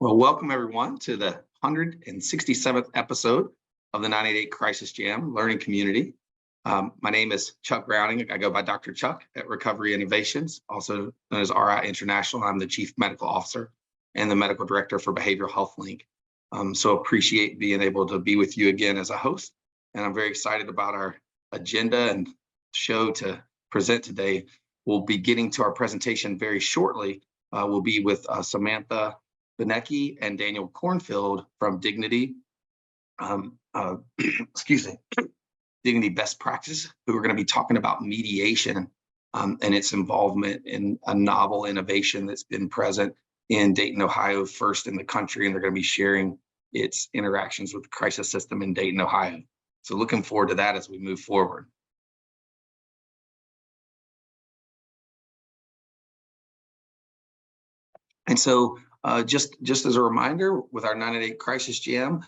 Well, welcome everyone to the 167th episode of the 988 Crisis Jam Learning Community. My name is Chuck Browning. I go by Dr. Chuck at Recovery Innovations, also known as RI International. I'm the Chief Medical Officer and the Medical Director for Behavioral Health Link. So appreciate being able to be with you again as a host. And I'm very excited about our agenda and show to present today. We'll be getting to our presentation very shortly. We'll be with Samantha Bunecke and Daniel Kornfield from Dignity, Dignity Best Practice, who are going to be talking about mediation and its involvement in a novel innovation that's been present in Dayton, Ohio, first in the country, and they're going to be sharing its interactions with the crisis system in Dayton, Ohio. So looking forward to that as we move forward. And so just as a reminder, with our 988 Crisis Jam,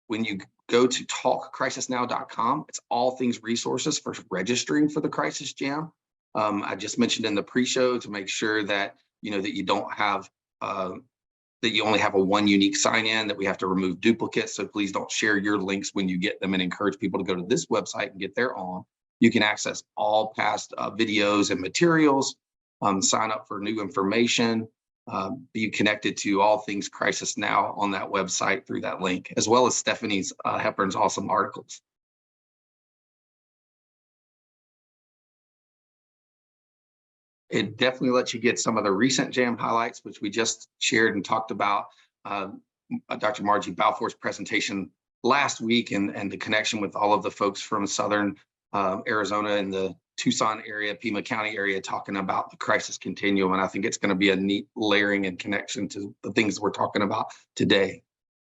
when you go to talkcrisisnow.com, it's all things resources for registering for the Crisis Jam. I just mentioned in the pre-show to make sure that that you don't have that you only have a one unique sign-in, that we have to remove duplicates. So please don't share your links when you get them, and encourage people to go to this website and get their own. You can access all past videos and materials, sign up for new information, be connected to all things Crisis Now on that website through that link, as well as Stephanie's Hepburn's awesome articles. It definitely lets you get some of the recent jam highlights, which we just shared and talked about. Dr. Margie Balfour's presentation last week, and the connection with all of the folks from Southern Arizona and the Tucson area, Pima County area, talking about the crisis continuum. And I think it's going to be a neat layering and connection to the things we're talking about today.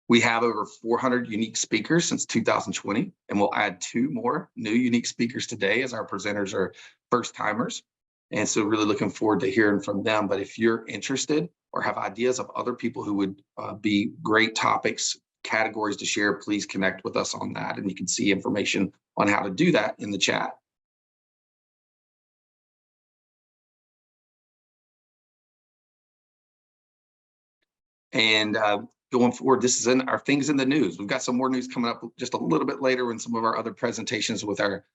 We have over 400 unique speakers since 2020, and we'll add 2 more new unique speakers today, as our presenters are first timers. And so really looking forward to hearing from them. But if you're interested or have ideas of other people who would be great topics, categories to share, please connect with us on that. And you can see information on how to do that in the chat. And going forward, this is in our things in the news. We've got some more news coming up just a little bit later in some of our other presentations with our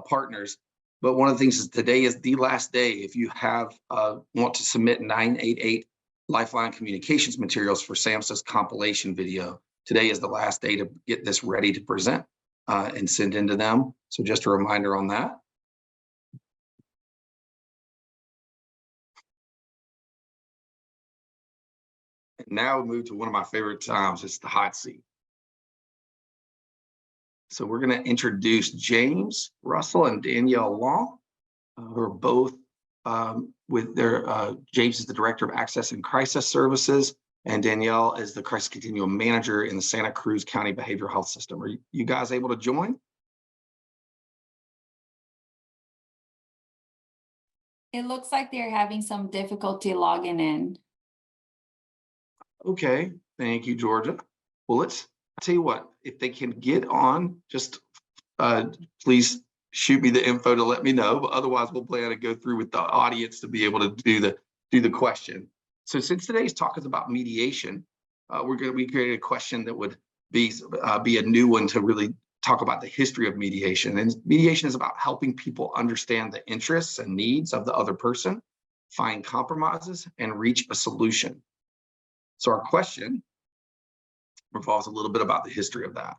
partners. But one of the things is today is the last day. If you have want to submit 988 Lifeline communications materials for SAMHSA's compilation video, today is the last day to get this ready to present and send into them. So just a reminder on that. And now we move to one of my favorite times. It's the hot seat. So we're going to introduce James Russell and Danielle Long, who are both with their, James is the Director of Access and Crisis Services, and Danielle is the Crisis Continuum Manager in the Santa Cruz County Behavioral Health System. Are you guys able to join? It looks like they're having some difficulty logging in. Okay, thank you, Georgia. Well, I'll tell you what, if they can get on, just please shoot me the info to let me know, but otherwise we'll plan to go through with the audience to be able to do the question. So since today's talk is about mediation, we created a question that would be a new one to really talk about the history of mediation. And mediation is about helping people understand the interests and needs of the other person, find compromises, and reach a solution. So our question revolves a little bit about the history of that.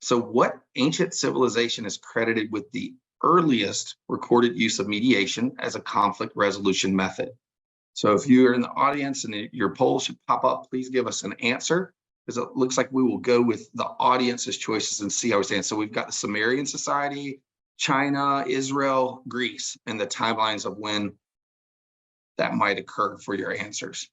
So what ancient civilization is credited with the earliest recorded use of mediation as a conflict resolution method? So if you're in the audience and your poll should pop up, please give us an answer, because it looks like we will go with the audience's choices and see how we stand. So we've got the Sumerian society, China, Israel, Greece, and the timelines of when that might occur for your answers.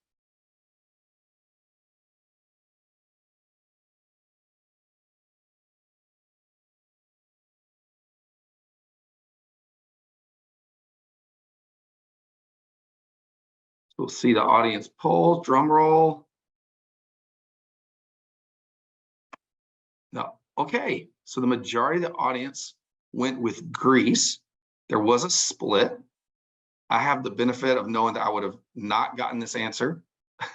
We'll see the audience poll, drum roll. No, okay. So the majority of the audience went with Greece. There was a split. I have the benefit of knowing that I would have not gotten this answer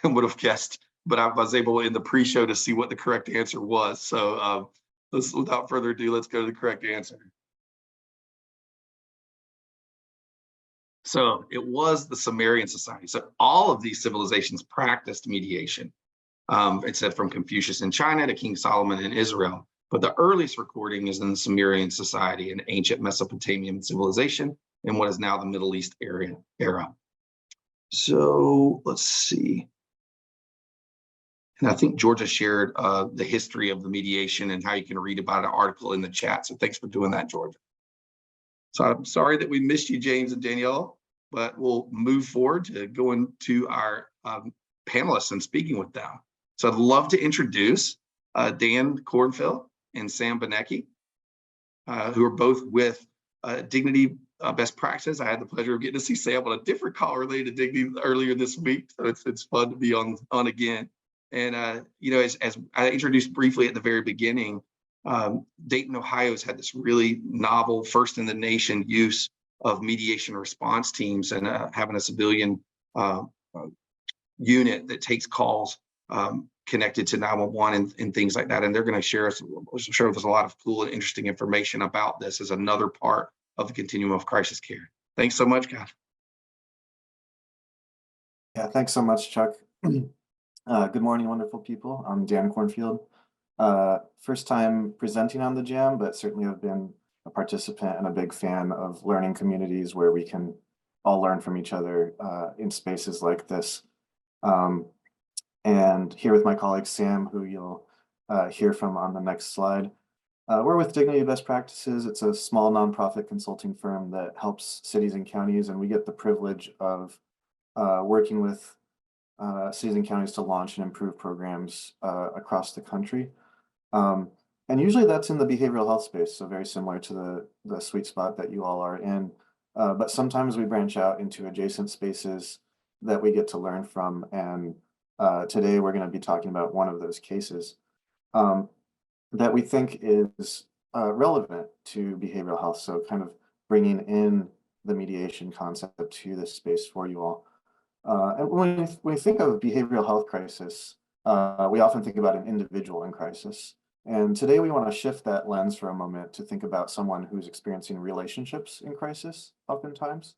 and would have guessed but I was able in the pre-show to see what the correct answer was. So without further ado, let's go to the correct answer. So it was the Sumerian society. So all of these civilizations practiced mediation. It said from Confucius in China to King Solomon in Israel. But the earliest recording is in the Sumerian society, an ancient Mesopotamian civilization in what is now the Middle East era. So let's see. And I think Georgia shared the history of the mediation and how you can read about an article in the chat. So thanks for doing that, Georgia. So I'm sorry that we missed you, James and Danielle, but we'll move forward to going to our panelists and speaking with them. So I'd love to introduce Dan Kornfield and Sam Bunecke, who are both with Dignity Best Practices. I had the pleasure of getting to see Sam on a different call related to Dignity earlier this week, so it's fun to be on again. And you know, as I introduced briefly at the very beginning, Dayton, Ohio has had this really novel, first in the nation use of mediation response teams and having a civilian unit that takes calls connected to 911 and things like that. And they're going to share with us a lot of cool and interesting information about this as another part of the continuum of crisis care. Thanks so much, guys. Yeah, thanks so much, Chuck. Good morning, wonderful people. I'm Dan Kornfield. First time presenting on the Jam, but certainly have been a participant and a big fan of learning communities where we can all learn from each other in spaces like this. And here with my colleague Sam, who you'll hear from on the next slide. We're with Dignity Best Practices. It's a small nonprofit consulting firm that helps cities and counties, and we get the privilege of working with cities and counties to launch and improve programs across the country. And usually that's in the behavioral health space, so very similar to the sweet spot that you all are in. But sometimes we branch out into adjacent spaces that we get to learn from. And today we're going to be talking about one of those cases that we think is relevant to behavioral health. So kind of bringing in the mediation concept to this space for you all. And when we think of behavioral health crisis, we often think about an individual in crisis. And today we want to shift that lens for a moment to think about someone who's experiencing relationships in crisis oftentimes.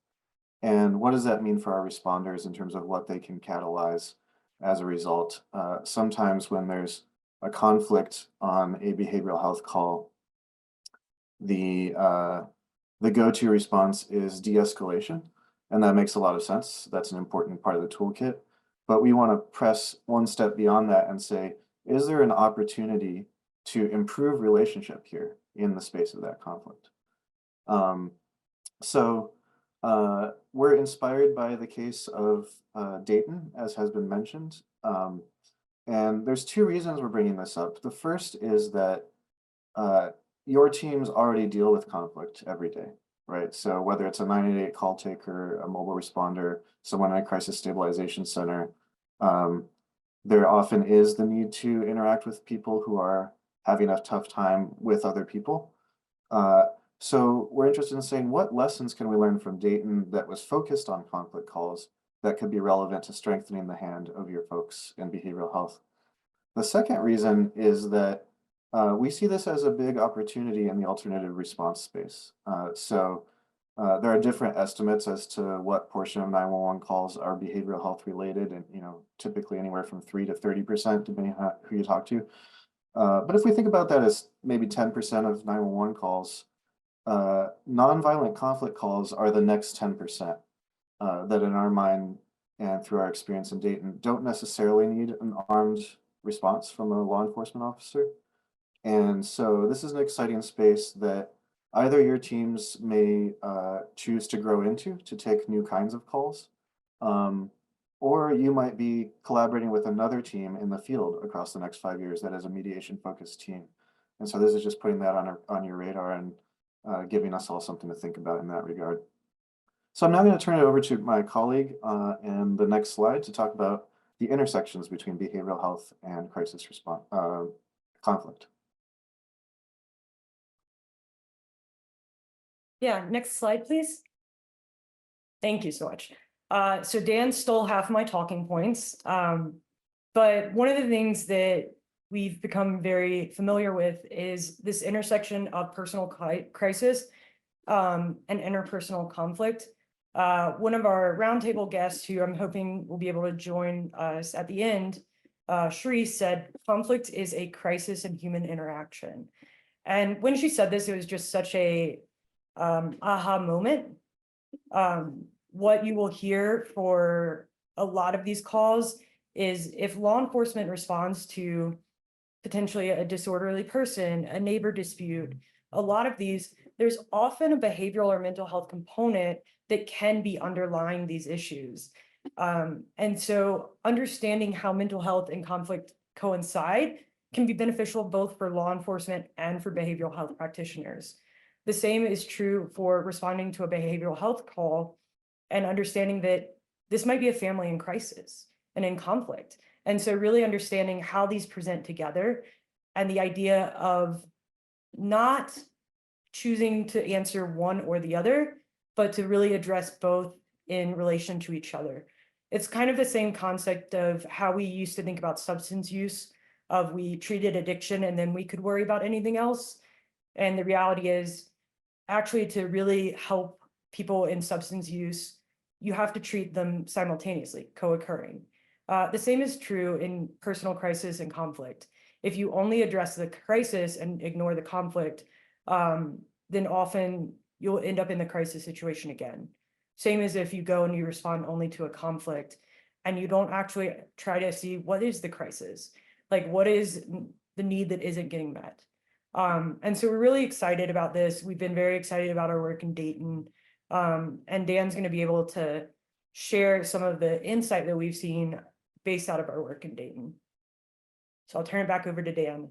And what does that mean for our responders in terms of what they can catalyze as a result? Sometimes when there's a conflict on a behavioral health call, the go-to response is de-escalation. And that makes a lot of sense. That's an important part of the toolkit. But we want to press one step beyond that and say, is there an opportunity to improve relationship here in the space of that conflict? So we're inspired by the case of Dayton, as has been mentioned. And there's two reasons we're bringing this up. The first is that your teams already deal with conflict every day. Right. So whether it's a 988 call taker, a mobile responder, someone in a crisis stabilization center, there often is the need to interact with people who are having a tough time with other people. So we're interested in saying, what lessons can we learn from Dayton that was focused on conflict calls that could be relevant to strengthening the hand of your folks in behavioral health? The second reason is that we see this as a big opportunity in the alternative response space. So there are different estimates as to what portion of 911 calls are behavioral health related, and typically anywhere from 3 to 30%, depending on who you talk to. But if we think about that as maybe 10% of 911 calls, nonviolent conflict calls are the next 10% that in our mind and through our experience in Dayton don't necessarily need an armed response from a law enforcement officer. And so this is an exciting space that either your teams may choose to grow into to take new kinds of calls, or you might be collaborating with another team in the field across the next 5 years that is a mediation-focused team. And so this is just putting that on your radar and giving us all something to think about in that regard. So I'm now going to turn it over to my colleague and the next slide to talk about the intersections between behavioral health and crisis response conflict. Yeah, next slide, please. Thank you so much. So Dan stole half my talking points. But one of the things that we've become very familiar with is this intersection of personal crisis and interpersonal conflict. One of our roundtable guests, who I'm hoping will be able to join us at the end, Shri, said, conflict is a crisis in human interaction. And when she said this, it was just such a aha moment. What you will hear for a lot of these calls is if law enforcement responds to potentially a disorderly person, a neighbor dispute, a lot of these, there's often a behavioral or mental health component that can be underlying these issues. And so understanding how mental health and conflict coincide can be beneficial both for law enforcement and for behavioral health practitioners. The same is true for responding to a behavioral health call and understanding that this might be a family in crisis and in conflict. And so really understanding how these present together and the idea of not choosing to answer one or the other, but to really address both in relation to each other. It's kind of the same concept of how we used to think about substance use, of we treated addiction and then we could worry about anything else. And the reality is actually to really help people in substance use, you have to treat them simultaneously, co-occurring. The same is true in personal crisis and conflict. If you only address the crisis and ignore the conflict, then often you'll end up in the crisis situation again. Same as if you go and you respond only to a conflict and you don't actually try to see what is the crisis, like what is the need that isn't getting met. And so we're really excited about this. We've been very excited about our work in Dayton. And Dan's going to be able to share some of the insight that we've seen based out of our work in Dayton. So I'll turn it back over to Dan.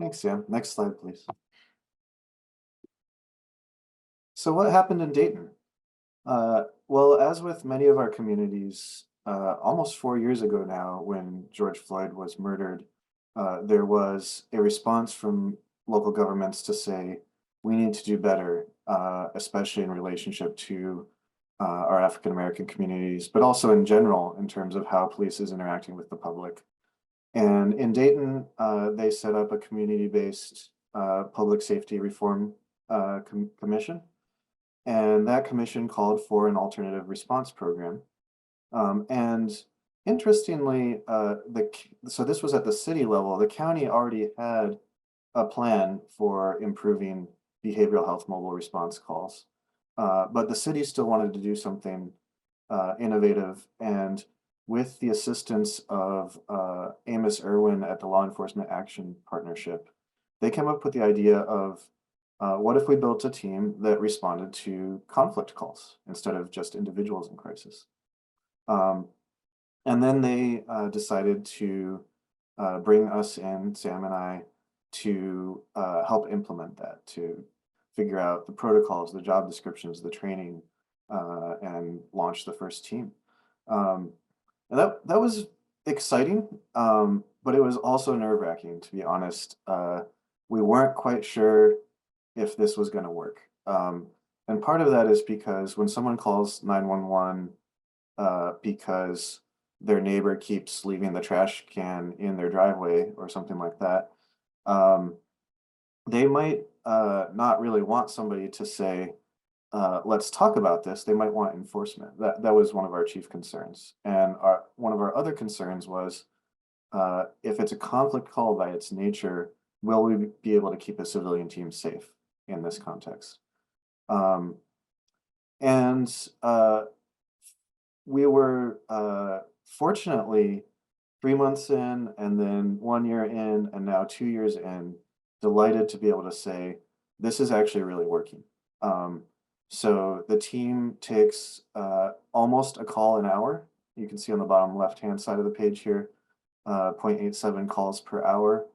Thanks, Sam. Next slide, please. So what happened in Dayton? Well, as with many of our communities, almost 4 years ago now, when George Floyd was murdered, there was a response from local governments to say, we need to do better, especially in relationship to our African-American communities, but also in general, in terms of how police is interacting with the public. And in Dayton, they set up a community-based public safety reform commission. And that commission called for an alternative response program. And interestingly, so this was at the city level. The county already had a plan for improving behavioral health mobile response calls. But the city still wanted to do something innovative. And with the assistance of Amos Irwin at the Law Enforcement Action Partnership, they came up with the idea of what if we built a team that responded to conflict calls instead of just individuals in crisis? And then they decided to bring us in, Sam and I, to help implement that, to figure out the protocols, the job descriptions, the training, and launch the first team. And that was exciting, but it was also nerve-wracking, to be honest. We weren't quite sure if this was going to work. And part of that is because when someone calls 911 because their neighbor keeps leaving the trash can in their driveway or something like that, they might not really want somebody to say, let's talk about this. They might want enforcement. That was one of our chief concerns. And one of our other concerns was, if it's a conflict call by its nature, will we be able to keep a civilian team safe in this context? We were fortunately 3 months in, and then 1 year in, and now 2 years in, delighted to be able to say, this is actually really working. So the team takes almost a call an hour. You can see on the bottom left-hand side of the page here, 0.87 calls per hour.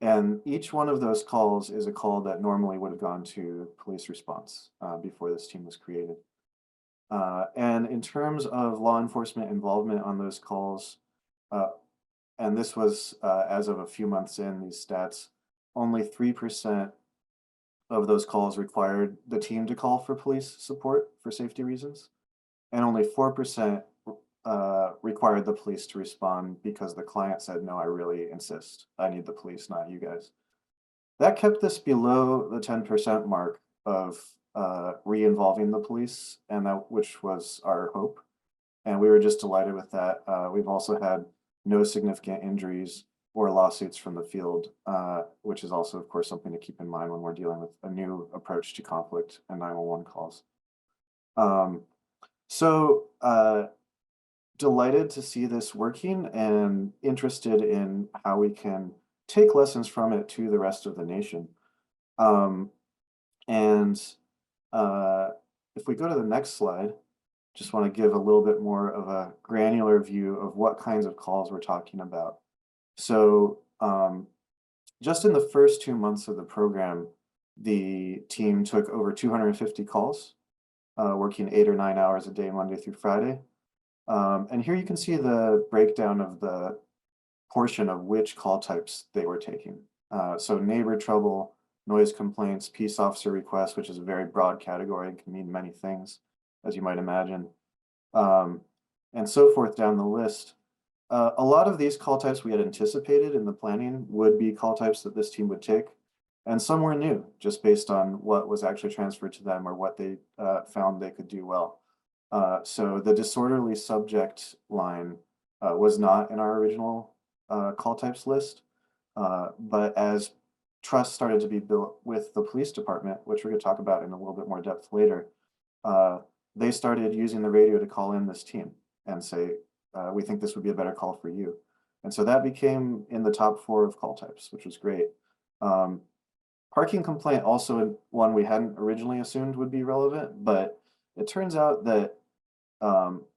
And each one of those calls is a call that normally would have gone to police response before this team was created. And in terms of law enforcement involvement on those calls, and this was as of a few months in, these stats, only 3% of those calls required the team to call for police support for safety reasons. And only 4% required the police to respond because the client said, no, I really insist. I need the police, not you guys. That kept this below the 10% mark of re-involving the police, and which was our hope. And we were just delighted with that. We've also had no significant injuries or lawsuits from the field, which is also, of course, something to keep in mind when we're dealing with a new approach to conflict and 911 calls. Delighted to see this working and interested in how we can take lessons from it to the rest of the nation. If we go to the next slide, just want to give a little bit more of a granular view of what kinds of calls we're talking about. So just in the first 2 months of the program, the team took over 250 calls, working 8 or 9 hours a day, Monday through Friday. And here you can see the breakdown of the portion of which call types they were taking. So neighbor trouble, noise complaints, peace officer requests, which is a very broad category and can mean many things, as you might imagine, and so forth down the list. A lot of these call types we had anticipated in the planning would be call types that this team would take, and some were new, just based on what was actually transferred to them or what they found they could do well. So the disorderly subject line was not in our original call types list, but as trust started to be built with the police department, which we're going to talk about in a little bit more depth later, they started using the radio to call in this team and say, we think this would be a better call for you. And so that became in the top 4 of call types, which was great. Parking complaint, also one we hadn't originally assumed would be relevant, but it turns out that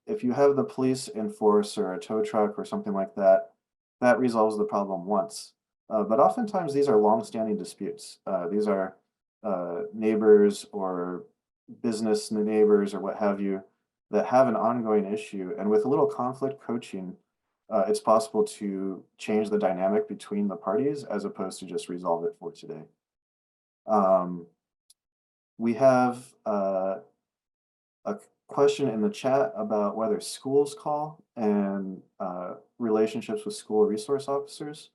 if you have the police enforce or a tow truck or something like that, that resolves the problem once. But oftentimes these are long-standing disputes. These are neighbors or business neighbors or what have you that have an ongoing issue. And with a little conflict coaching, it's possible to change the dynamic between the parties as opposed to just resolve it for today. We have a question in the chat about whether schools call and relationships with school resource officers.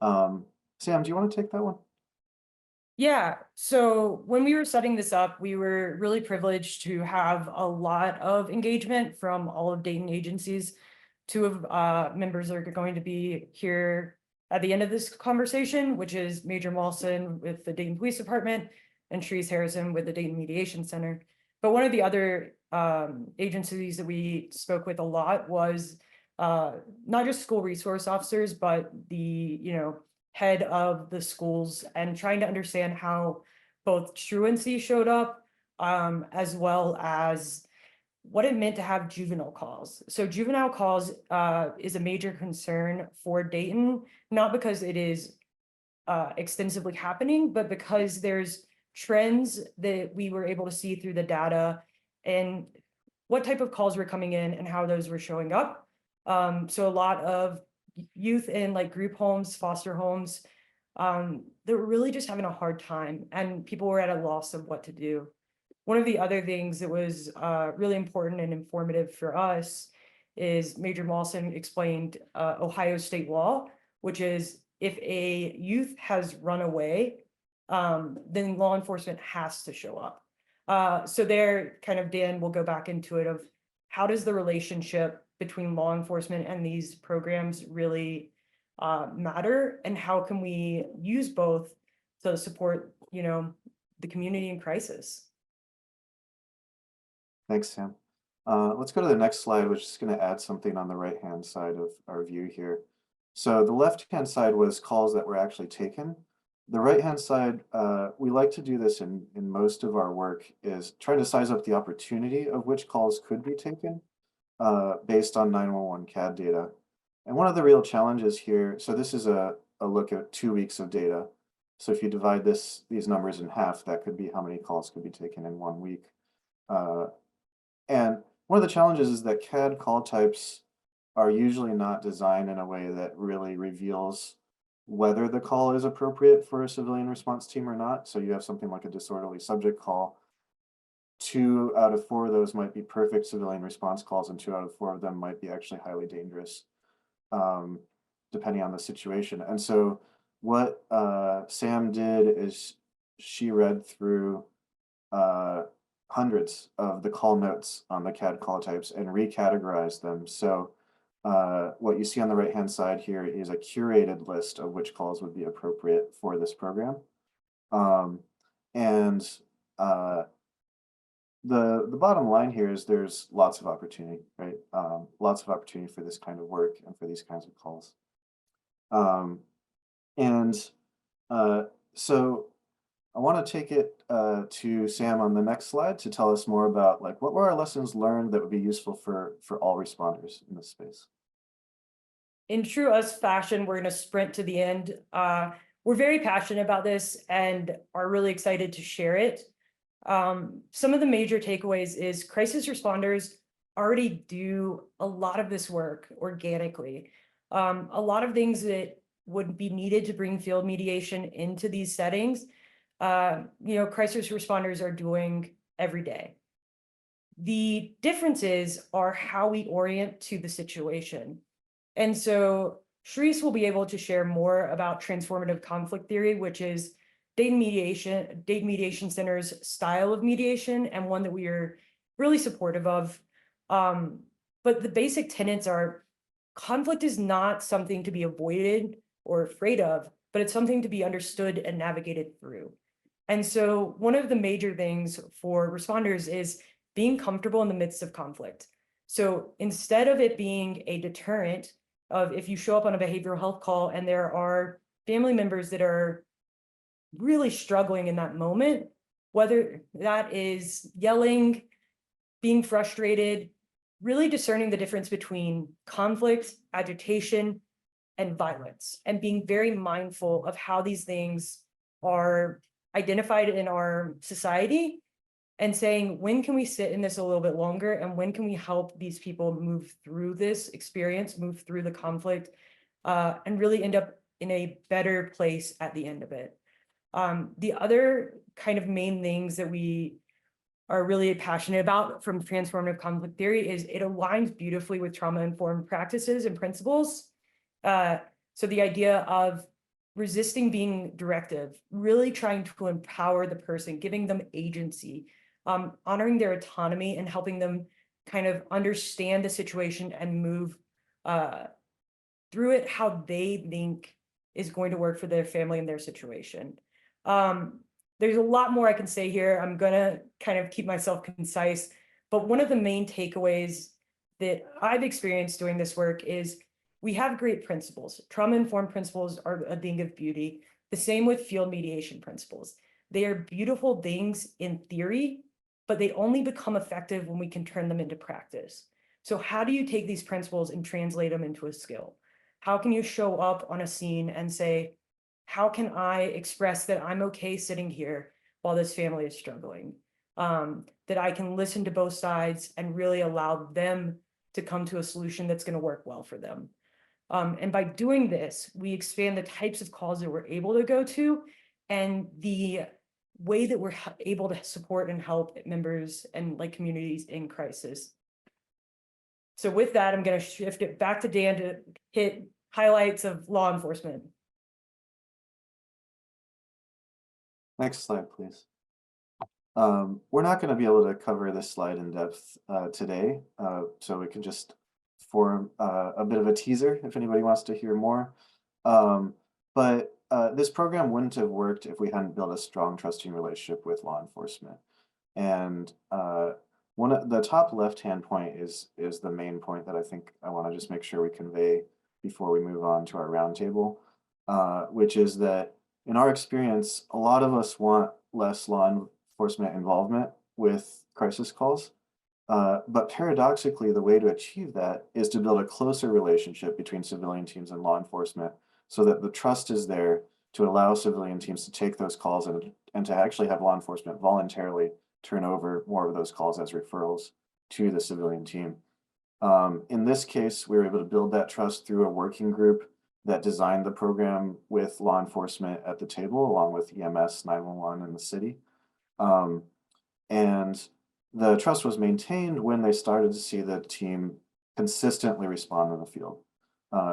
Sam, do you want to take that one? Yeah, so when we were setting this up, we were really privileged to have a lot of engagement from all of Dayton agencies. 2 of members are going to be here at the end of this conversation, which is Major Mawson with the Dayton Police Department and Therese Harrison with the Dayton Mediation Center. But one of the other agencies that we spoke with a lot was not just school resource officers, but the head of the schools, and trying to understand how both truancy showed up, as well as what it meant to have juvenile calls. So juvenile calls is a major concern for Dayton, not because it is extensively happening, but because there's trends that we were able to see through the data and what type of calls were coming in and how those were showing up. So a lot of youth in like group homes, foster homes, they were really just having a hard time, and people were at a loss of what to do. One of the other things that was really important and informative for us is Major Mawson explained Ohio state law, which is if a youth has run away, then law enforcement has to show up. So there, kind of, Dan will go back into it of how does the relationship between law enforcement and these programs really matter, and how can we use both to support, the community in crisis? Thanks, Sam. Let's go to the next slide, which is going to add something on the right-hand side of our view here. So the left-hand side was calls that were actually taken. The right-hand side, we like to do this in most of our work, is trying to size up the opportunity of which calls could be taken based on 911 CAD data. And one of the real challenges here, so this is a look at 2 weeks of data. So if you divide these numbers in half, that could be how many calls could be taken in 1 week. And one of the challenges is that CAD call types are usually not designed in a way that really reveals whether the call is appropriate for a civilian response team or not. So you have something like a disorderly subject call. 2 out of 4 of those might be perfect civilian response calls, and 2 out of 4 of them might be actually highly dangerous, depending on the situation. And so what Sam did is she read through hundreds of the call notes on the CAD call types and recategorized them. So what you see on the right-hand side here is a curated list of which calls would be appropriate for this program. And the bottom line here is there's lots of opportunity, right? Lots of opportunity for this kind of work and for these kinds of calls. So I want to take it to Sam on the next slide to tell us more about like what were our lessons learned that would be useful for all responders in this space. In true us fashion, we're going to sprint to the end. We're very passionate about this and are really excited to share it. Some of the major takeaways is crisis responders already do a lot of this work organically. A lot of things that would be needed to bring field mediation into these settings, crisis responders are doing every day. The differences are how we orient to the situation. And so Sharice will be able to share more about transformative conflict theory, which is Dayton Mediation Center's style of mediation, and one that we are really supportive of. But the basic tenets are conflict is not something to be avoided or afraid of, but it's something to be understood and navigated through. And so one of the major things for responders is being comfortable in the midst of conflict. So instead of it being a deterrent of if you show up on a behavioral health call and there are family members that are really struggling in that moment, whether that is yelling, being frustrated, really discerning the difference between conflict, agitation, and violence, and being very mindful of how these things are identified in our society, and saying, when can we sit in this a little bit longer, and when can we help these people move through this experience, move through the conflict, and really end up in a better place at the end of it. The other kind of main things that we are really passionate about from transformative conflict theory is it aligns beautifully with trauma-informed practices and principles. So the idea of resisting being directive, really trying to empower the person, giving them agency, honoring their autonomy and helping them kind of understand the situation and move through it how they think is going to work for their family and their situation. There's a lot more I can say here. I'm gonna kind of keep myself concise, but one of the main takeaways that I've experienced doing this work is we have great principles. Trauma-informed principles are a thing of beauty. The same with field mediation principles. They are beautiful things in theory, but they only become effective when we can turn them into practice. So how do you take these principles and translate them into a skill? How can you show up on a scene and say, how can I express that I'm okay sitting here while this family is struggling? That I can listen to both sides and really allow them to come to a solution that's going to work well for them. And by doing this, we expand the types of calls that we're able to go to and the way that we're able to support and help members and like communities in crisis. So with that, I'm going to shift it back to Dan to hit highlights of law enforcement. Next slide, please. We're not going to be able to cover this slide in depth today, so we can just form a bit of a teaser if anybody wants to hear more. But this program wouldn't have worked if we hadn't built a strong, trusting relationship with law enforcement. And one of the top left-hand point is the main point that I think I want to just make sure we convey before we move on to our roundtable, which is that in our experience, a lot of us want less law enforcement involvement with crisis calls. But paradoxically, the way to achieve that is to build a closer relationship between civilian teams and law enforcement so that the trust is there to allow civilian teams to take those calls and to actually have law enforcement voluntarily turn over more of those calls as referrals to the civilian team. In this case, we were able to build that trust through a working group that designed the program with law enforcement at the table, along with EMS, 911, and the city. And The trust was maintained when they started to see the team consistently respond in the field.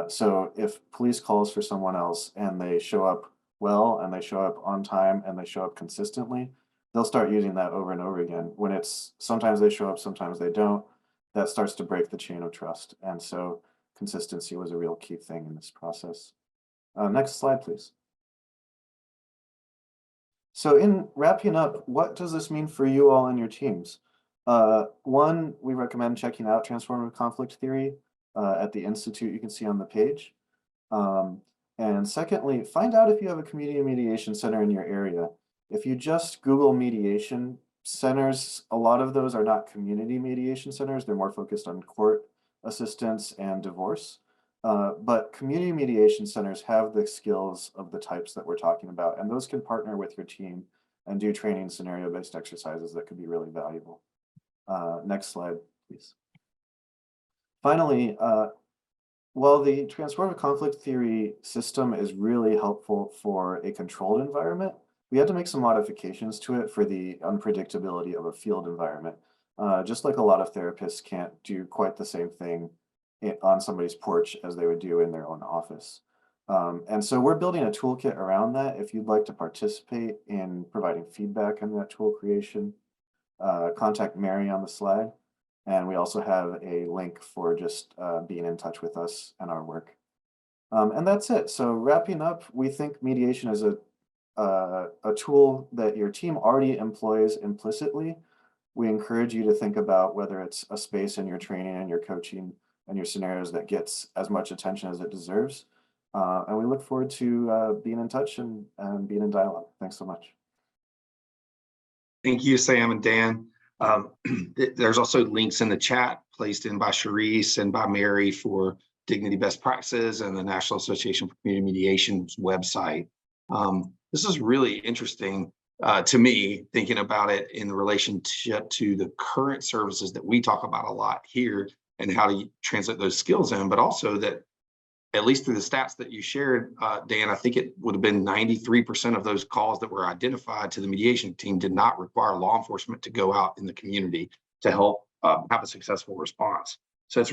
So if police calls for someone else and they show up well, and they show up on time, and they show up consistently, they'll start using that over and over again. When it's sometimes they show up, sometimes they don't, that starts to break the chain of trust. And so consistency was a real key thing in this process. Next slide, please. So in wrapping up, what does this mean for you all and your teams? One, we recommend checking out transformative conflict theory at the Institute you can see on the page. And secondly, find out if you have a community mediation center in your area. If you just Google mediation centers, a lot of those are not community mediation centers. They're more focused on court assistance and divorce. But community mediation centers have the skills of the types that we're talking about, and those can partner with your team and do training scenario-based exercises that could be really valuable. Next slide, please. Finally, while the transformative conflict theory system is really helpful for a controlled environment, we had to make some modifications to it for the unpredictability of a field environment. Just like a lot of therapists can't do quite the same thing on somebody's porch as they would do in their own office. And so we're building a toolkit around that. If you'd like to participate in providing feedback on that tool creation, contact Mary on the slide. And we also have a link for just being in touch with us and our work. And that's it. So wrapping up, we think mediation is a tool that your team already employs implicitly. We encourage you to think about whether it's a space in your training and your coaching and your scenarios that gets as much attention as it deserves. And we look forward to being in touch and being in dialogue. Thanks so much. Thank you, Sam and Dan. There's also links in the chat placed in by Charisse and by Mary for Dignity Best Practices and the National Association for Community Mediation's website. This is really interesting to me, thinking about it in relationship to the current services that we talk about a lot here and how to translate those skills in, but also that at least through the stats that you shared, Dan, I think it would have been 93% of those calls that were identified to the mediation team did not require law enforcement to go out in the community to help have a successful response. So it's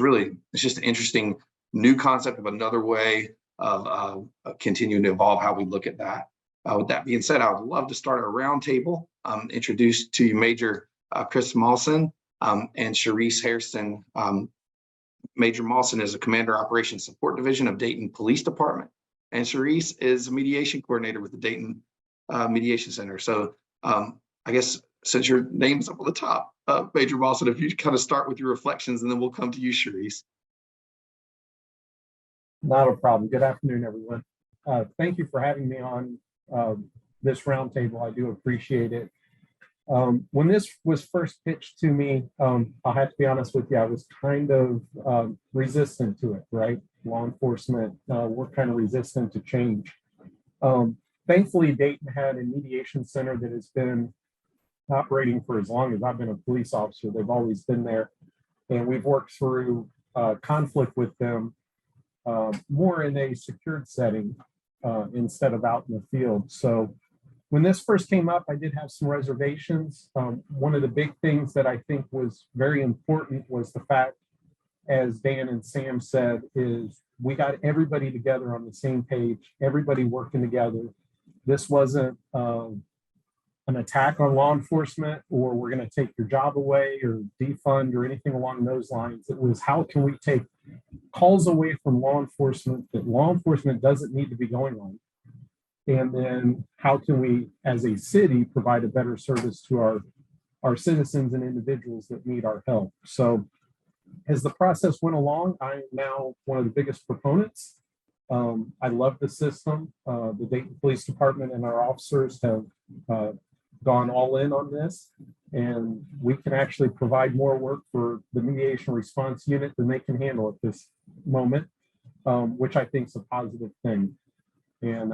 just an interesting new concept of another way of continuing to evolve how we look at that. With that being said, I would love to start a roundtable. Introduce to you Major Chris Mawson and Charisse Hairston. Major Mawson is a Commander Operations Support Division of Dayton Police Department, and Charisse is a mediation coordinator with the Dayton Mediation Center. So I guess since your name's up on the top, Major Mawson, if you kind of start with your reflections, and then we'll come to you, Charisse. Not a problem. Good afternoon, everyone. Thank you for having me on this roundtable. I do appreciate it. When this was first pitched to me, I'll have to be honest with you, I was kind of resistant to it, right? Law enforcement, we're kind of resistant to change. Thankfully, Dayton had a mediation center that has been operating for as long as I've been a police officer. They've always been there. And we've worked through conflict with them more in a secured setting instead of out in the field. So when this first came up, I did have some reservations. One of the big things that I think was very important was the fact, as Dan and Sam said, is we got everybody together on the same page, everybody working together. This wasn't an attack on law enforcement, or we're going to take your job away or defund or anything along those lines. It was, how can we take calls away from law enforcement that law enforcement doesn't need to be going on? And then how can we, as a city, provide a better service to our citizens and individuals that need our help? So as the process went along, I am now one of the biggest proponents. I love the system. The Dayton Police Department and our officers have gone all in on this, and we can actually provide more work for the Mediation Response Unit than they can handle at this moment, which I think is a positive thing. And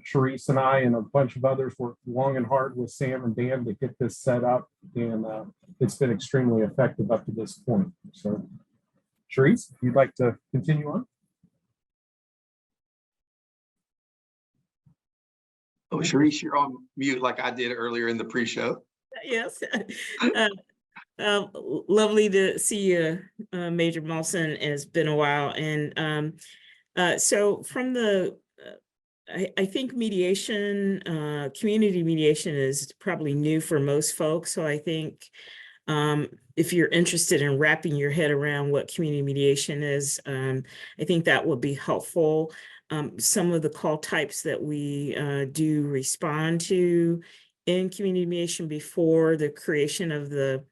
Charisse and I and a bunch of others worked long and hard with Sam and Dan to get this set up, and it's been extremely effective up to this point. So, Charisse, if you'd like to continue on. Oh, Charisse, you're on mute like I did earlier in the pre-show. Yes. Lovely to see you, Major Molson. It's been a while. And so from the, I think mediation, community mediation is probably new for most folks. So I think if you're interested in wrapping your head around what community mediation is, I think that would be helpful. Some of the call types that we do respond to in community mediation before the creation of the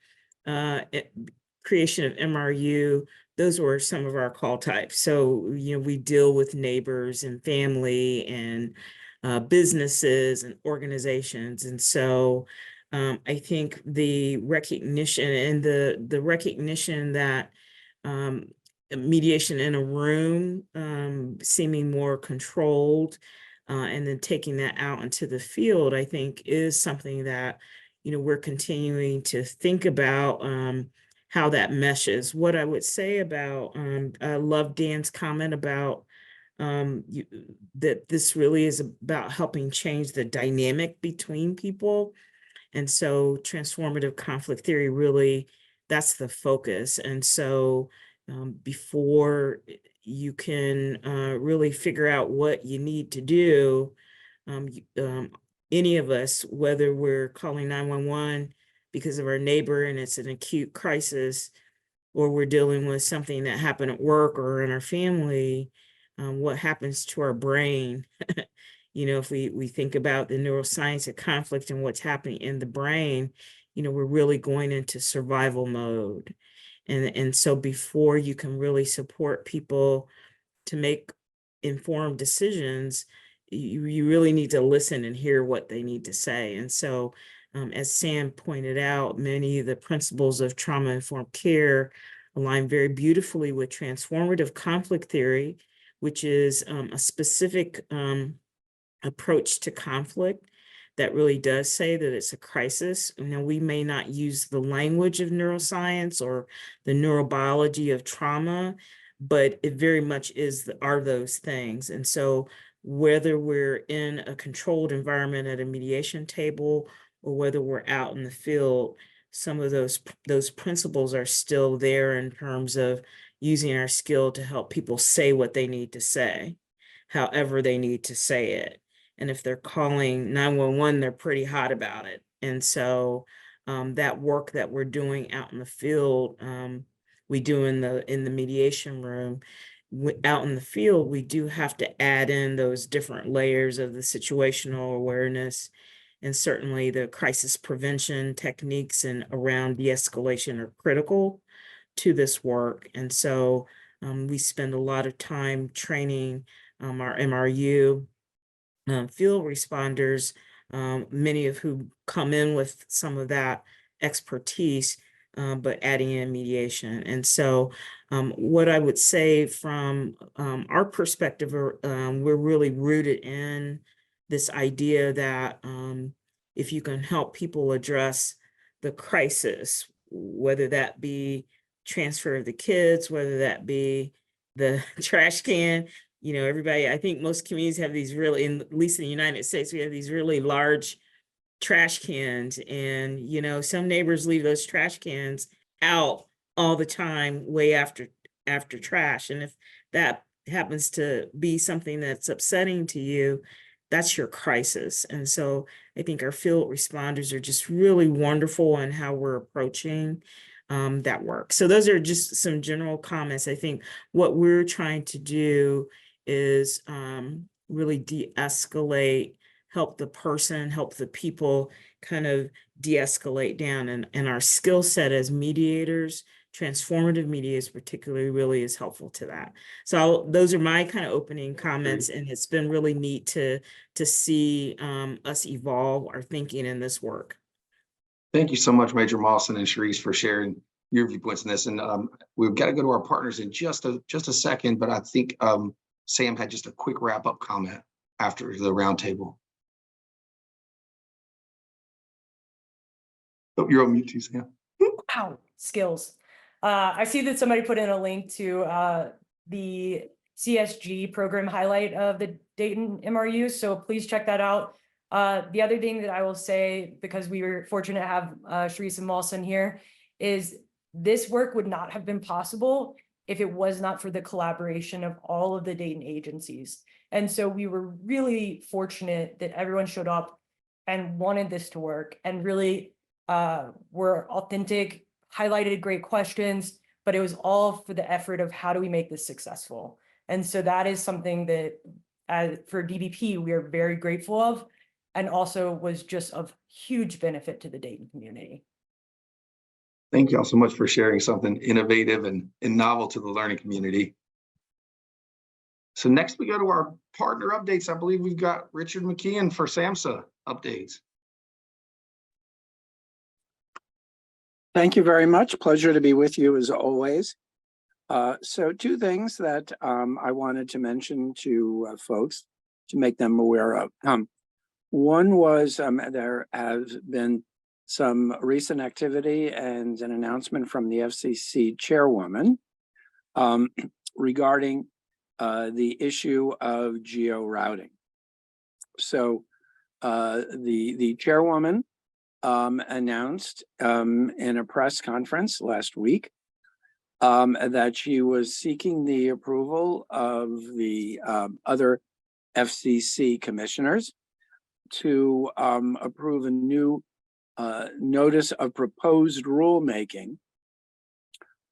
creation of MRU, those were some of our call types. So, you know, we deal with neighbors and family and businesses and organizations. And so I think the recognition and the recognition that mediation in a room seeming more controlled and then taking that out into the field, I think is something that, you know, we're continuing to think about how that meshes. What I would say about, I love Dan's comment about that this really is about helping change the dynamic between people. And so transformative conflict theory, really, that's the focus. And so before you can really figure out what you need to do, any of us, whether we're calling 911 because of our neighbor and it's an acute crisis, or we're dealing with something that happened at work or in our family, what happens to our brain? You know, if we think about the neuroscience of conflict and what's happening in the brain, you know, we're really going into survival mode. And so before you can really support people to make informed decisions, you really need to listen and hear what they need to say. And so, as Sam pointed out, many of the principles of trauma-informed care align very beautifully with transformative conflict theory, which is a specific approach to conflict that really does say that it's a crisis. You know, we may not use the language of neuroscience or the neurobiology of trauma, but it very much are those things. And so whether we're in a controlled environment at a mediation table or whether we're out in the field, some of those principles are still there in terms of using our skill to help people say what they need to say, however they need to say it. And if they're calling 911, they're pretty hot about it. And so that work that we're doing out in the field, we do in the mediation room. Out in the field, we do have to add in those different layers of the situational awareness, and certainly the crisis prevention techniques and around de-escalation are critical to this work. And so we spend a lot of time training our MRU field responders, many of who come in with some of that expertise, but adding in mediation. And so what I would say from our perspective, we're really rooted in this idea that if you can help people address the crisis, whether that be transfer of the kids, whether that be the trash can, you know, everybody, I think most communities have these really, at least in the United States, we have these really large trash cans, and, you know, some neighbors leave those trash cans out all the time, way after trash. And if that happens to be something that's upsetting to you, that's your crisis. And so I think our field responders are just really wonderful in how we're approaching that work. So those are just some general comments. I think what we're trying to do is really de-escalate, help the person, help the people kind of de-escalate down. And our skill set as mediators, transformative mediators particularly, really is helpful to that. So those are my kind of opening comments, and it's been really neat to see us evolve our thinking in this work. Thank you so much, Major Mawson and Sharice, for sharing your viewpoints in this. And we've got to go to our partners in just a second, but I think Sam had just a quick wrap-up comment after the roundtable. Oh, you're on mute too, Sam. Wow, skills. I see that somebody put in a link to the CSG program highlight of the Dayton MRU, so please check that out. The other thing that I will say, because we were fortunate to have Sharice and Mawson here, is this work would not have been possible if it was not for the collaboration of all of the Dayton agencies. And so we were really fortunate that everyone showed up and wanted this to work and really were authentic, highlighted great questions, but it was all for the effort of how do we make this successful. And so that is something that for DBP, we are very grateful of, and also was just of huge benefit to the Dayton community. Thank you all so much for sharing something innovative and novel to the learning community. So next we go to our partner updates. I believe we've got Richard McKeon for SAMHSA updates. Thank you very much. Pleasure to be with you as always. So two things that I wanted to mention to folks to make them aware of. One was there has been some recent activity and an announcement from the FCC chairwoman regarding the issue of geo-routing. So the chairwoman announced in a press conference last week that she was seeking the approval of the other FCC commissioners to approve a new notice of proposed rulemaking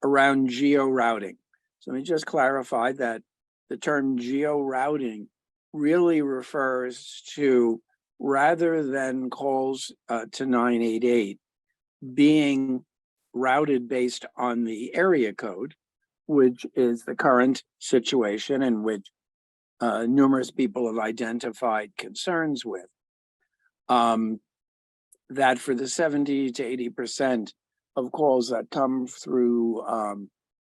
around geo-routing. So let me just clarify that the term geo-routing really refers to, rather than calls to 988 being routed based on the area code, which is the current situation in which numerous people have identified concerns with, that for the 70 to 80% of calls that come through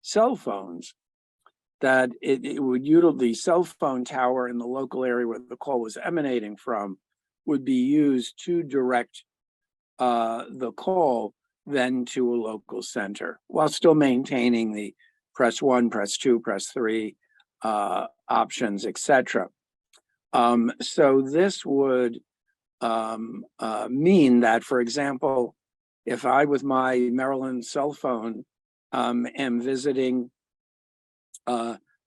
cell phones, that it would utilize the cell phone tower in the local area where the call was emanating from would be used to direct the call then to a local center, while still maintaining the press 1, press 2, press 3 options, etc. So this would mean that, for example, if I, with my Maryland cell phone, am visiting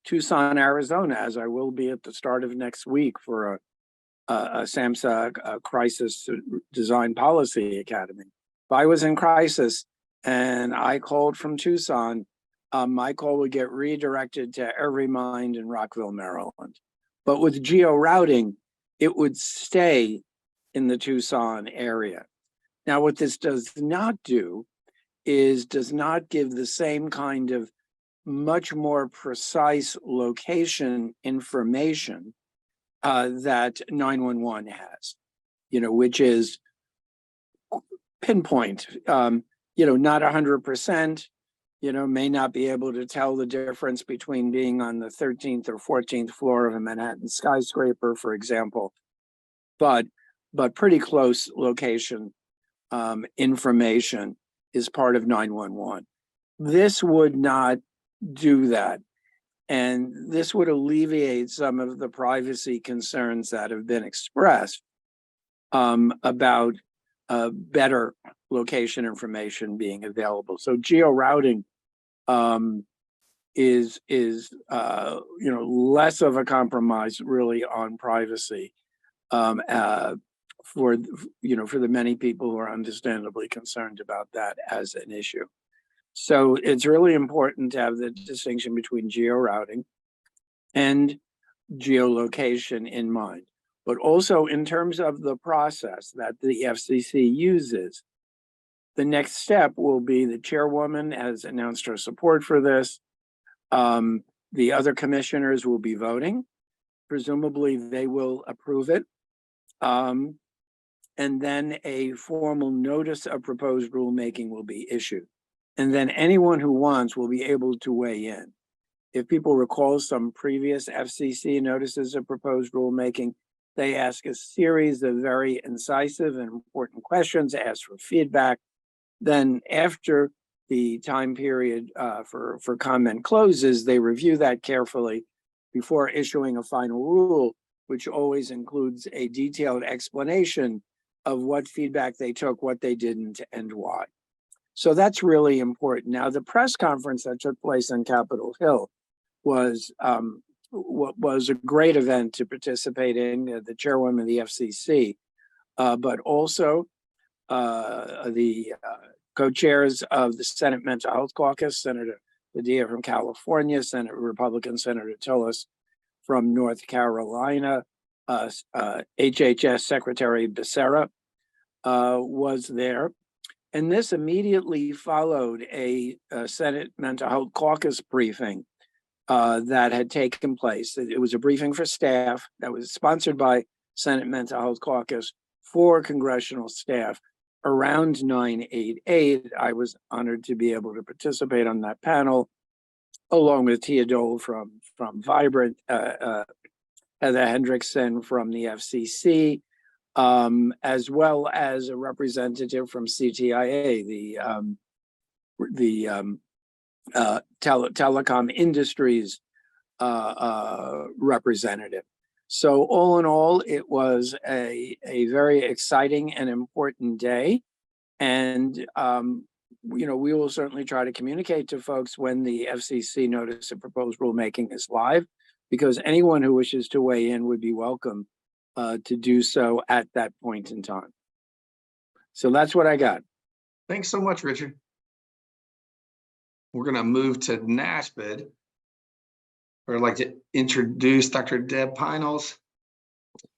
Tucson, Arizona, as I will be at the start of next week for a SAMHSA Crisis Design Policy Academy. If I was in crisis and I called from Tucson, my call would get redirected to Everymind in Rockville, Maryland. But with geo-routing, it would stay in the Tucson area. Now, what this does not do is does not give the same kind of much more precise location information that 911 has, which is pinpoint, not 100%, may not be able to tell the difference between being on the 13th or 14th floor of a Manhattan skyscraper, for example, but pretty close location information is part of 911. This would not do that. And this would alleviate some of the privacy concerns that have been expressed about better location information being available. So geo-routing is less of a compromise really on privacy for the many people who are understandably concerned about that as an issue. So it's really important to have the distinction between geo-routing and geolocation in mind, but also in terms of the process that the FCC uses. The next step will be the chairwoman has announced her support for this. The other commissioners will be voting. Presumably they will approve it. And then a formal notice of proposed rulemaking will be issued. And then anyone who wants will be able to weigh in. If people recall some previous FCC notices of proposed rulemaking, they ask a series of very incisive and important questions, ask for feedback. Then after the time period for comment closes, they review that carefully before issuing a final rule, which always includes a detailed explanation of what feedback they took, what they didn't, and why. So that's really important. Now, the press conference that took place on Capitol Hill was a great event to participate in. The chairwoman of the FCC, but also the co-chairs of the Senate Mental Health Caucus, Senator Padilla from California, Republican Senator Tillis from North Carolina, HHS Secretary Becerra was there. And this immediately followed a Senate Mental Health Caucus briefing that had taken place. It was a briefing for staff that was sponsored by Senate Mental Health Caucus for congressional staff around 9/8/8. I was honored to be able to participate on that panel, along with Tia Dole from Vibrant, Heather Hendrickson from the FCC, as well as a representative from CTIA, the telecom industries representative. So all in all, it was a very exciting and important day. And, we will certainly try to communicate to folks when the FCC notice of proposed rulemaking is live, because anyone who wishes to weigh in would be welcome to do so at that point in time. So that's what I got. Thanks so much, Richard. We're going to move to NASPID. I'd like to introduce Dr. Deb Pinels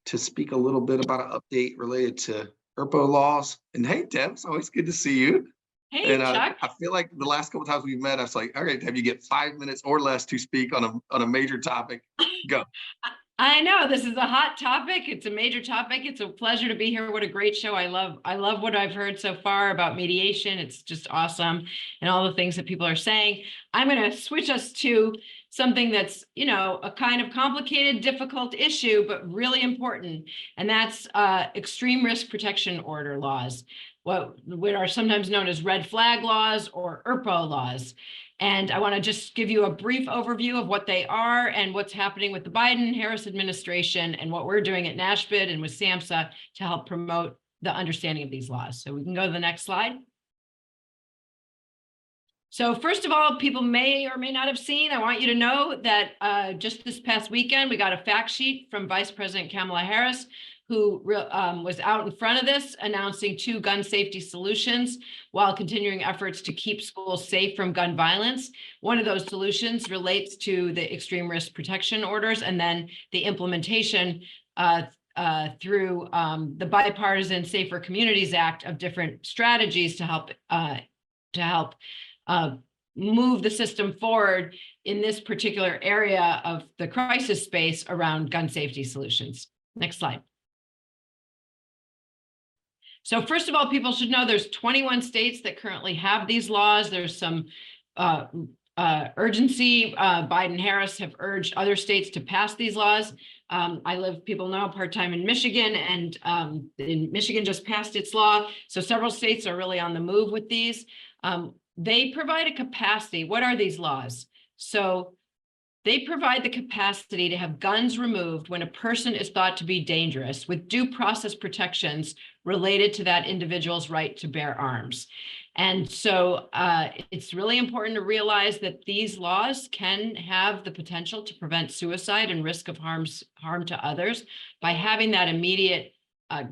to speak a little bit about an update related to ERPO laws. And hey, Deb, it's always good to see you. Hey, And Chuck. I feel like the last couple times we've met, I was like, all right, Deb, you get 5 minutes or less to speak on a major topic. Go. I know this is a hot topic. It's a major topic. It's a pleasure to be here. What a great show. I love what I've heard so far about mediation. It's just awesome. And all the things that people are saying. I'm going to switch us to something that's, a kind of complicated, difficult issue, but really important. And that's extreme risk protection order laws, what are sometimes known as red flag laws or ERPO laws. And I want to just give you a brief overview of what they are and what's happening with the Biden-Harris administration and what we're doing at NASPID and with SAMHSA to help promote the understanding of these laws. So we can go to the next slide. So first of all, people may or may not have seen, I want you to know that just this past weekend, we got a fact sheet from Vice President Kamala Harris, who was out in front of this, announcing 2 gun safety solutions while continuing efforts to keep schools safe from gun violence. One of those solutions relates to the extreme risk protection orders, and then the implementation through the Bipartisan Safer Communities Act of different strategies to help move the system forward in this particular area of the crisis space around gun safety solutions. Next slide. So first of all, people should know there's 21 states that currently have these laws. There's some urgency. Biden-Harris have urged other states to pass these laws. People know, part-time in Michigan, and in Michigan just passed its law. So several states are really on the move with these. They provide a capacity. What are these laws? So they provide the capacity to have guns removed when a person is thought to be dangerous, with due process protections related to that individual's right to bear arms. And so it's really important to realize that these laws can have the potential to prevent suicide and risk of harm to others by having that immediate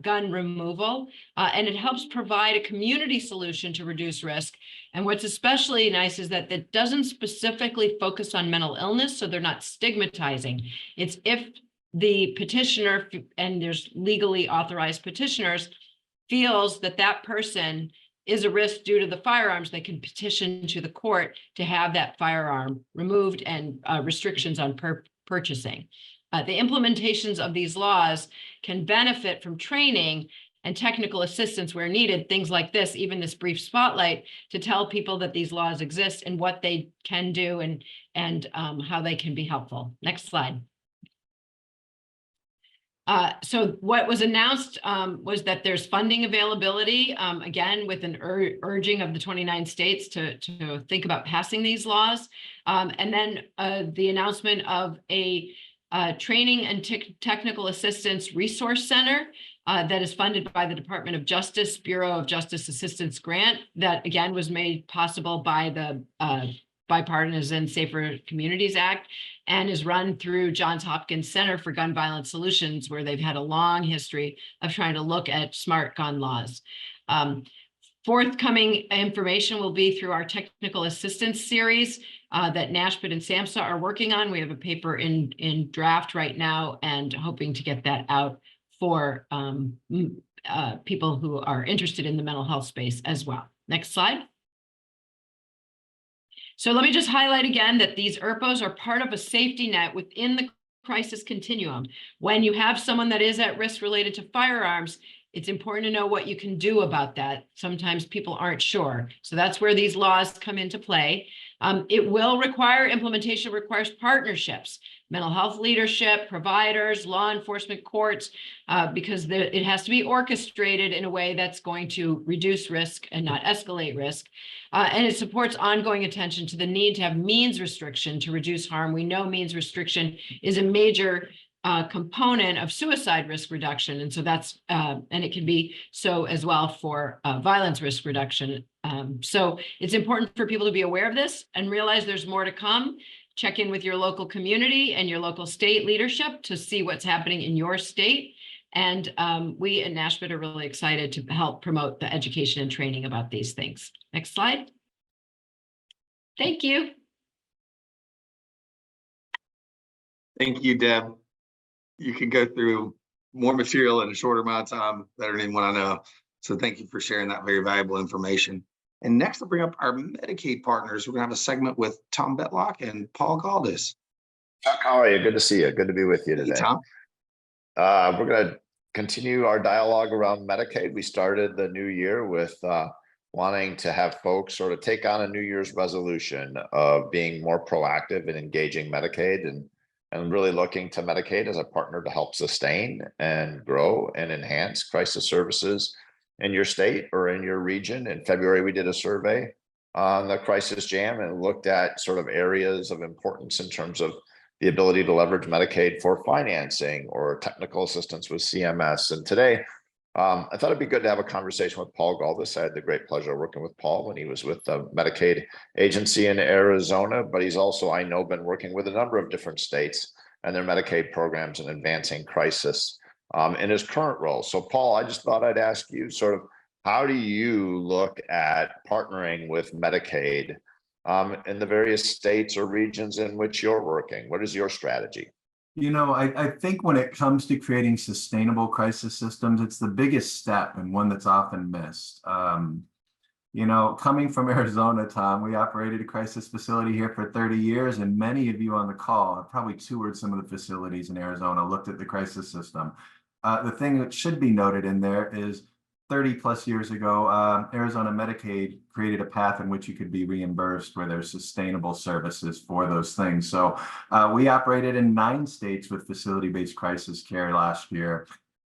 gun removal, and it helps provide a community solution to reduce risk. And what's especially nice is that it doesn't specifically focus on mental illness, so they're not stigmatizing. It's if the petitioner, and there's legally authorized petitioners, feels that that person is a risk due to the firearms, they can petition to the court to have that firearm removed and restrictions on purchasing. The implementations of these laws can benefit from training and technical assistance where needed, things like this, even this brief spotlight, to tell people that these laws exist and what they can do and how they can be helpful. Next slide. So what was announced was that there's funding availability, again, with an urging of the 29 states to think about passing these laws. And then the announcement of a training and technical assistance resource center that is funded by the Department of Justice Bureau of Justice Assistance Grant that again was made possible by the Bipartisan Safer Communities Act and is run through Johns Hopkins Center for Gun Violence Solutions, where they've had a long history of trying to look at smart gun laws. Forthcoming information will be through our technical assistance series that NASHPD and SAMHSA are working on. We have a paper in draft right now and hoping to get that out for people who are interested in the mental health space as well. Next slide. So let me just highlight again that these ERPOs are part of a safety net within the crisis continuum. When you have someone that is at risk related to firearms, it's important to know what you can do about that. Sometimes people aren't sure. So that's where these laws come into play. It will require, implementation requires partnerships, mental health leadership, providers, law enforcement, courts, because it has to be orchestrated in a way that's going to reduce risk and not escalate risk. And it supports ongoing attention to the need to have means restriction to reduce harm. We know means restriction is a major component of suicide risk reduction. And so that's, and it can be so as well for violence risk reduction. So it's important for people to be aware of this and realize there's more to come. Check in with your local community and your local state leadership to see what's happening in your state. And we at NASHPD are really excited to help promote the education and training about these things. Next slide. Thank you. Thank you, Deb. You can go through more material in a shorter amount of time, better than anyone I know. So thank you for sharing that very valuable information. And next, I'll bring up our Medicaid partners. We're gonna have a segment with Tom Betlock and Paul Galdis. Chuck, how are you? Good to see you. Good to be with you Hey, today. Tom. We're going to continue our dialogue around Medicaid. We started the new year with wanting to have folks sort of take on a New Year's resolution of being more proactive in engaging Medicaid and really looking to Medicaid as a partner to help sustain and grow and enhance crisis services in your state or in your region. In February, we did a survey on the crisis jam and looked at sort of areas of importance in terms of the ability to leverage Medicaid for financing or technical assistance with CMS. And today, I thought it'd be good to have a conversation with Paul Galdis. I had the great pleasure of working with Paul when he was with the Medicaid agency in Arizona, but he's also, I know, been working with a number of different states and their Medicaid programs and advancing crisis in his current role. So Paul, I just thought I'd ask you sort of, how do you look at partnering with Medicaid in the various states or regions in which you're working? What is your strategy? You know, I think when it comes to creating sustainable crisis systems, it's the biggest step and one that's often missed. You know, coming from Arizona, Tom, we operated a crisis facility here for 30 years, and many of you on the call have probably toured some of the facilities in Arizona, looked at the crisis system. The thing that should be noted in there is 30 plus years ago, Arizona Medicaid created a path in which you could be reimbursed where there's sustainable services for those things. So we operated in 9 states with facility-based crisis care last year.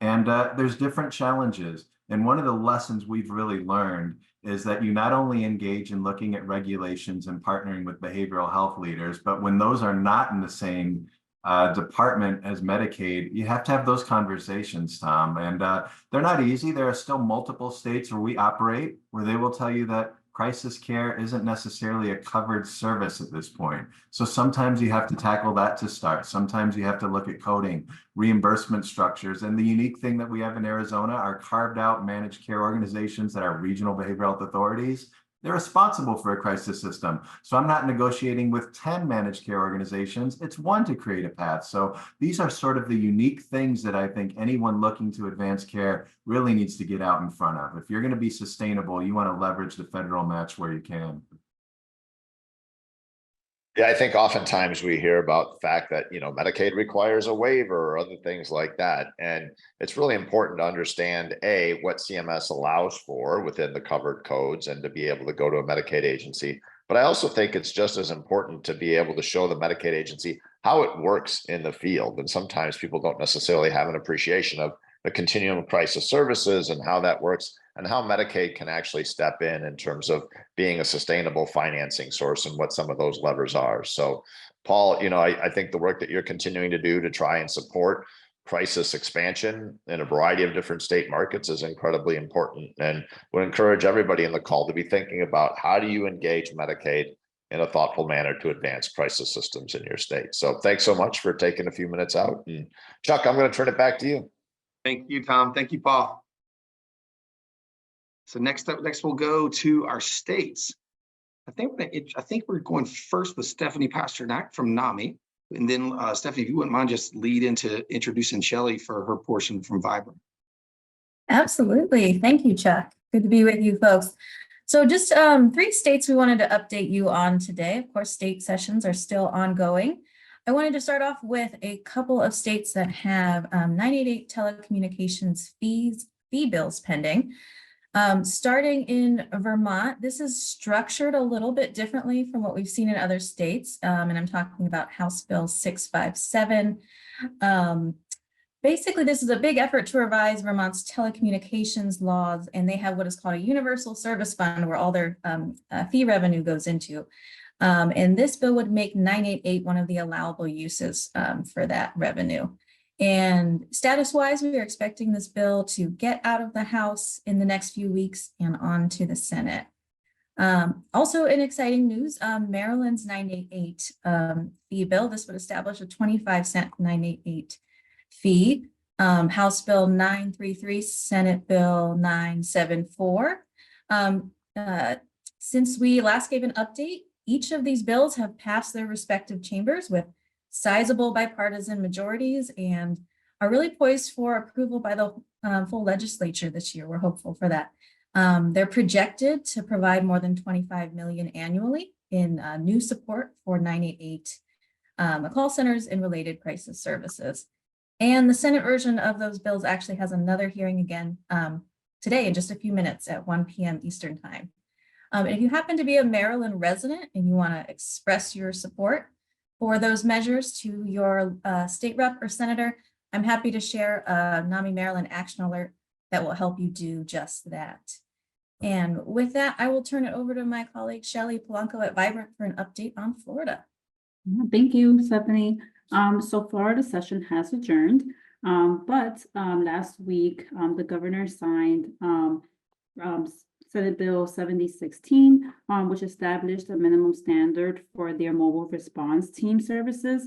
And there's different challenges. And one of the lessons we've really learned is that you not only engage in looking at regulations and partnering with behavioral health leaders, but when those are not in the same department as Medicaid, you have to have those conversations, Tom. And they're not easy. There are still multiple states where we operate where they will tell you that crisis care isn't necessarily a covered service at this point. So sometimes you have to tackle that to start. Sometimes you have to look at coding, reimbursement structures. And the unique thing that we have in Arizona are carved out managed care organizations that are regional behavioral health authorities. They're responsible for a crisis system. So I'm not negotiating with 10 managed care organizations. It's one to create a path. So these are sort of the unique things that I think anyone looking to advance care really needs to get out in front of. If you're going to be sustainable, you want to leverage the federal match where you can. Yeah, I think oftentimes we hear about the fact that, you know, Medicaid requires a waiver or other things like that. And it's really important to understand, A, what CMS allows for within the covered codes and to be able to go to a Medicaid agency. But I also think it's just as important to be able to show the Medicaid agency how it works in the field. And sometimes people don't necessarily have an appreciation of the continuum of crisis services and how that works and how Medicaid can actually step in terms of being a sustainable financing source and what some of those levers are. So, Paul, you know, I think the work that you're continuing to do to try and support crisis expansion in a variety of different state markets is incredibly important, and would encourage everybody in the call to be thinking about how do you engage Medicaid in a thoughtful manner to advance crisis systems in your state. So thanks so much for taking a few minutes out. And Chuck, I'm going to turn it back to you. Thank you, Tom. Thank you, Paul. So next we'll go to our states. I think we're going first with Stephanie Pasternak from NAMI. And then Stephanie, if you wouldn't mind, just lead into introducing Shelley for her portion from Vibrant. Absolutely. Thank you, Chuck. Good to be with you folks. So just 3 states we wanted to update you on today. Of course, state sessions are still ongoing. I wanted to start off with a couple of states that have 988 telecommunications fee bills pending. Starting in Vermont, this is structured a little bit differently from what we've seen in other states. And I'm talking about House Bill 657. Basically, this is a big effort to revise Vermont's telecommunications laws, and they have what is called a universal service fund where all their fee revenue goes into. And this bill would make 988 one of the allowable uses for that revenue. And status-wise, we are expecting this bill to get out of the House in the next few weeks and on to the Senate. Also in exciting news, Maryland's 988 fee bill. This would establish a 25-cent 988 fee. House Bill 933, Senate Bill 974. Since we last gave an update, each of these bills have passed their respective chambers with sizable bipartisan majorities and are really poised for approval by the full legislature this year. We're hopeful for that. They're projected to provide more than $25 million annually in new support for 988 call centers and related crisis services. And the Senate version of those bills actually has another hearing again today in just a few minutes at 1 p.m. Eastern time. If you happen to be a Maryland resident and you want to express your support for those measures to your state rep or senator, I'm happy to share a NAMI Maryland action alert that will help you do just that. And with that, I will turn it over to my colleague, Shelley Polanco at Vibrant for an update on Florida. Thank you, Stephanie. So Florida session has adjourned, but last week, the governor signed Senate Bill 7016, which established a minimum standard for their mobile response team services.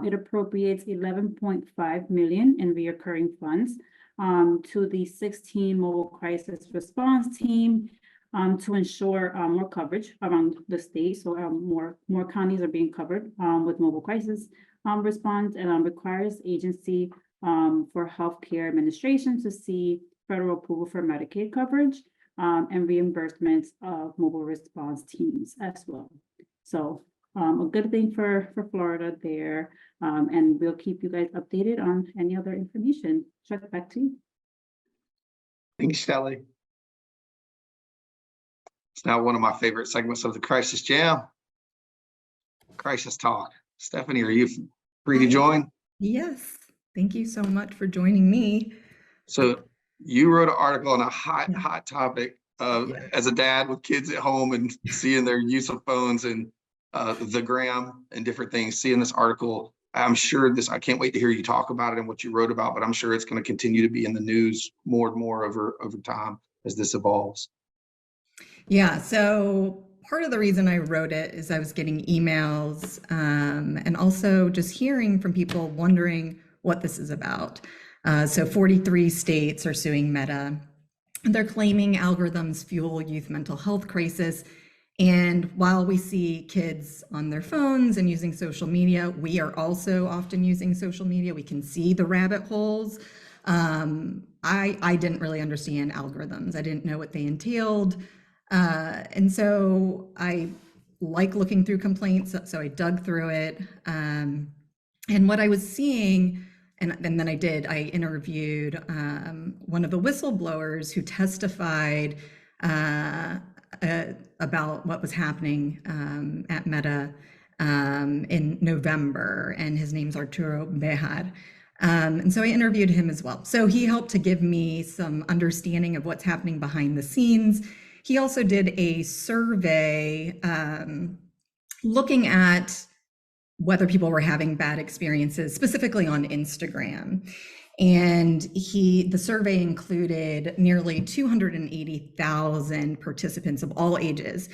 It appropriates $11.5 million in reoccurring funds to the 16 mobile crisis response team to ensure more coverage around the state. So more counties are being covered with mobile crisis response, and requires agency for healthcare administration to see federal approval for Medicaid coverage and reimbursements of mobile response teams as well. So a good thing for Florida there, and we'll keep you guys updated on any other information. Chuck, back to you. Thanks, Shelley. It's now one of my favorite segments of the Crisis Jam, Crisis Talk. Stephanie, are you free to join? Yes, thank you so much for joining me. So you wrote an article on a hot topic as a dad with kids at home and seeing their use of phones and the gram and different things, seeing this article. I'm sure I can't wait to hear you talk about it and what you wrote about, but I'm sure it's going to continue to be in the news more and more over time as this evolves. Yeah, so part of the reason I wrote it is I was getting emails and also just hearing from people wondering what this is about. So 43 states are suing Meta. They're claiming algorithms fuel youth mental health crisis. And while we see kids on their phones and using social media, we are also often using social media. We can see the rabbit holes. I didn't really understand algorithms. I didn't know what they entailed. And so I like looking through complaints. So I dug through it. And what I was seeing, and then I interviewed one of the whistleblowers who testified about what was happening at Meta in November, and his name's Arturo Behar. And so I interviewed him as well. So he helped to give me some understanding of what's happening behind the scenes. He also did a survey looking at whether people were having bad experiences, specifically on Instagram. And the survey included nearly 280,000 participants of all ages.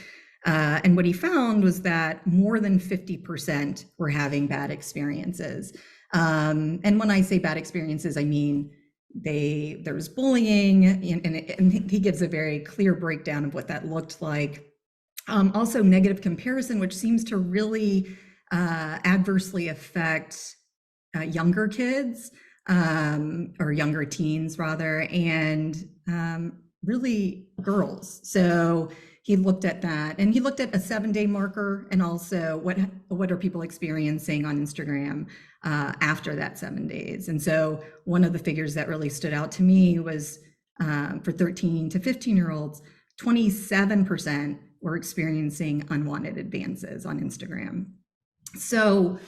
And what he found was that more than 50% were having bad experiences. And when I say bad experiences, I mean there was bullying, and he gives a very clear breakdown of what that looked like. Also negative comparison, which seems to really adversely affect younger kids, or younger teens rather, and really girls. So he looked at that, and he looked at a 7-day marker, and also what are people experiencing on Instagram after that 7 days. And so one of the figures that really stood out to me was for 13 to 15-year-olds, 27% were experiencing unwanted advances on Instagram. So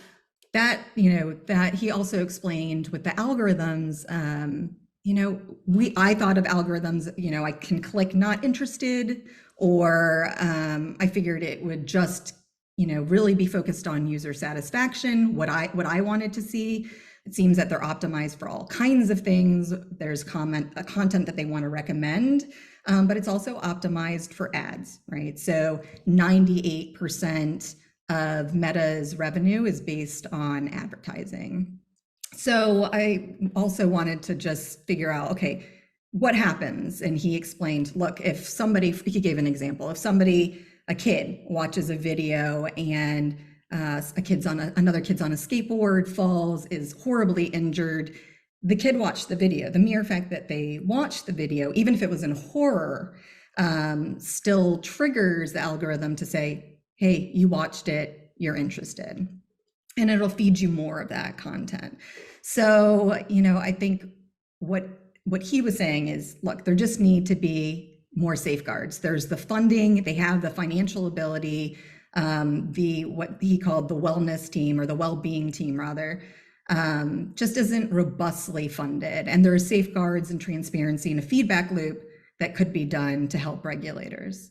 that, that he also explained with the algorithms, I thought of algorithms, I can click not interested, or I figured it would just, really be focused on user satisfaction, what I wanted to see. It seems that they're optimized for all kinds of things. There's content that they want to recommend, but it's also optimized for ads, right? So 98% of Meta's revenue is based on advertising. So I also wanted to just figure out, okay, what happens? And he explained, look, he gave an example, if a kid watches a video and another kid's on a skateboard, falls, is horribly injured, the kid watched the video. The mere fact that they watched the video, even if it was in horror, still triggers the algorithm to say, hey, you watched it, you're interested. And it'll feed you more of that content. So, I think what he was saying is, look, there just need to be more safeguards. There's the funding, they have the financial ability, what he called the wellness team, or the well-being team rather, just isn't robustly funded. And there are safeguards and transparency and a feedback loop that could be done to help regulators.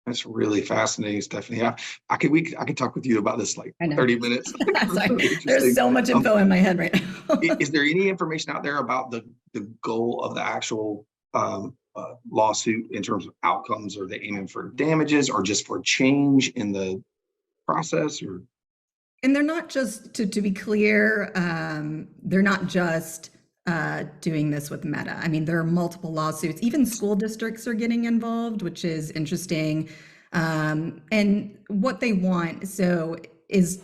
That's really fascinating, Stephanie. I could talk with you about this like 30 minutes. There's so much info in my head right now. Is there any information out there about the goal of the actual lawsuit in terms of outcomes? Are they aiming for damages or just for change in the process? Or? And they're not just, to be clear, they're not just doing this with Meta. I mean, there are multiple lawsuits. Even school districts are getting involved, which is interesting. And what they want is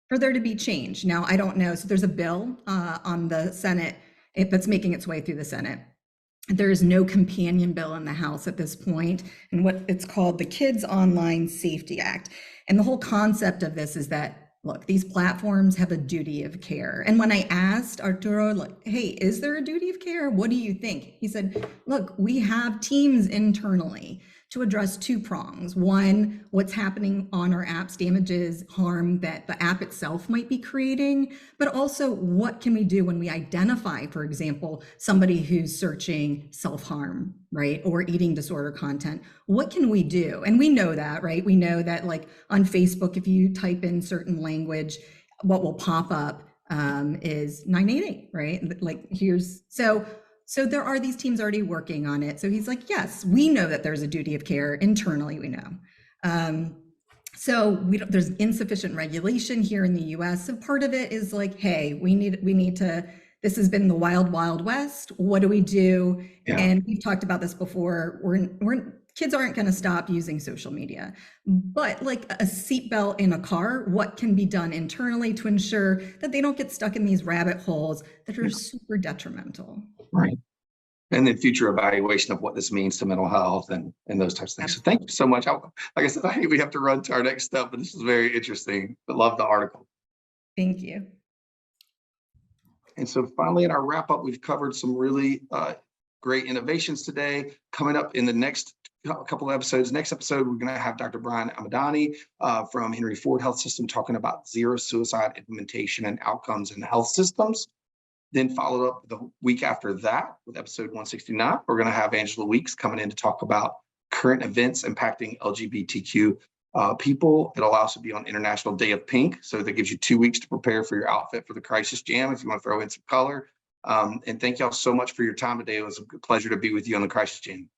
for there to be change. Now, I don't know. So there's a bill on the Senate that's making its way through the Senate. There is no companion bill in the House at this point, and what it's called the Kids Online Safety Act. And the whole concept of this is that, look, these platforms have a duty of care. And when I asked Arturo, like, hey, is there a duty of care? What do you think? He said, look, we have teams internally to address 2 prongs. One, what's happening on our apps, damages, harm that the app itself might be creating, but also what can we do when we identify, for example, somebody who's searching self-harm, right? Or eating disorder content. What can we do? And we know that, right? We know that like on Facebook, if you type in certain language, what will pop up is 988, right? Like so there are these teams already working on it. So he's like, yes, we know that there's a duty of care internally, we know. There's insufficient regulation here in the US. So part of it is like, hey, we need to, this has been the wild, wild west. What do we do? Yeah. And we've talked about this before. Kids aren't going to stop using social media, but like a seatbelt in a car, what can be done internally to ensure that they don't get stuck in these rabbit holes that are super detrimental? Right. And then future evaluation of what this means to mental health and those types of things. So thank you so much. Like I said, I hate we have to run to our next step, but this is very interesting. I love the article. Thank you. And so finally, in our wrap up, we've covered some really great innovations today. Coming up in the next couple of episodes, next episode, we're going to have Dr. Brian Amadani from Henry Ford Health System talking about zero suicide implementation and outcomes in health systems. Then followed up the week after that with episode 169. We're going to have Angela Weeks coming in to talk about current events impacting LGBTQ people. It'll also be on International Day of Pink. So that gives you 2 weeks to prepare for your outfit for the Crisis Jam if you want to throw in some color. And thank y'all so much for your time today. It was a pleasure to be with you on the Crisis Jam.